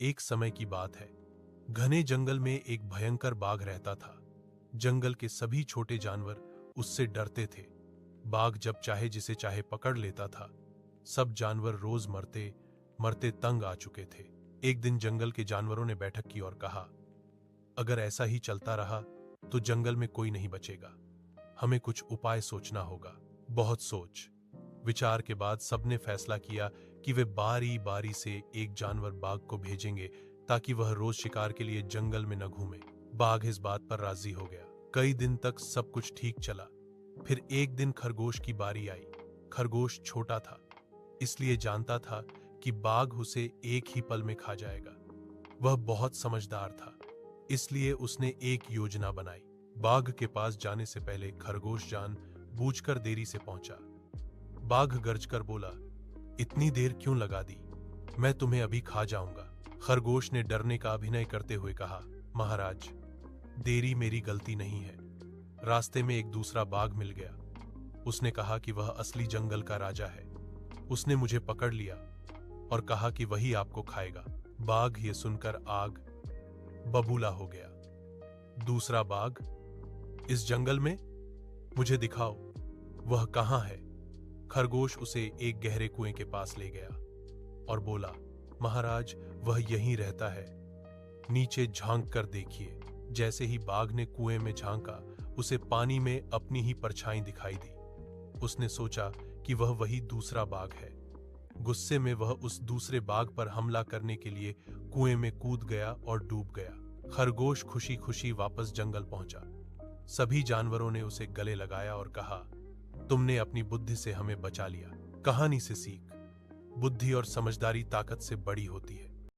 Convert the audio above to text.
एक समय की बात है। घने जंगल में एक भयंकर बाघ रहता था। जंगल के सभी छोटे जानवर उससे डरते थे। बाघ जब चाहे जिसे चाहे पकड़ लेता था। सब जानवर रोज मरते मरते तंग आ चुके थे। एक दिन जंगल के जानवरों ने बैठक की और कहा, अगर ऐसा ही चलता रहा तो जंगल में कोई नहीं बचेगा। हमें कुछ उपाय सोचना होगा। बहुत सोच विचार के बाद सबने फैसला किया कि वे बारी बारी से एक जानवर बाघ को भेजेंगे ताकि वह रोज शिकार के लिए जंगल में न घूमे। बाघ इस बात पर राजी हो गया। कई दिन तक सब कुछ ठीक चला। फिर एक दिन खरगोश की बारी आई। खरगोश छोटा था, इसलिए जानता था कि बाघ उसे एक ही पल में खा जाएगा। वह बहुत समझदार था, इसलिए उसने एक योजना बनाई। बाघ के पास जाने से पहले खरगोश जान बूझकर देरी से पहुंचा। बाघ गरजकर बोला, इतनी देर क्यों लगा दी? मैं तुम्हें अभी खा जाऊंगा। खरगोश ने डरने का अभिनय करते हुए कहा, महाराज, देरी मेरी गलती नहीं है। रास्ते में एक दूसरा बाघ मिल गया। उसने कहा कि वह असली जंगल का राजा है। उसने मुझे पकड़ लिया और कहा कि वही आपको खाएगा। बाघ ये सुनकर आग बबूला हो गया। दूसरा बाघ, इस जंगल में? मुझे दिखाओ, वह कहां है? खरगोश उसे एक गहरे कुएं के पास ले गया और बोला, महाराज, वह यहीं रहता है। नीचे झांक कर देखिए। जैसे ही बाघ ने कुएं में झांका, उसे पानी में अपनी ही परछाई दिखाई दी। उसने सोचा कि वह वही दूसरा बाघ है। गुस्से में वह उस दूसरे बाघ पर हमला करने के लिए कुएं में कूद गया और डूब गया। खरगोश खुशी खुशी वापस जंगल पहुंचा। सभी जानवरों ने उसे गले लगाया और कहा, तुमने अपनी बुद्धि से हमें बचा लिया। कहानी से सीख, बुद्धि और समझदारी ताकत से बड़ी होती है।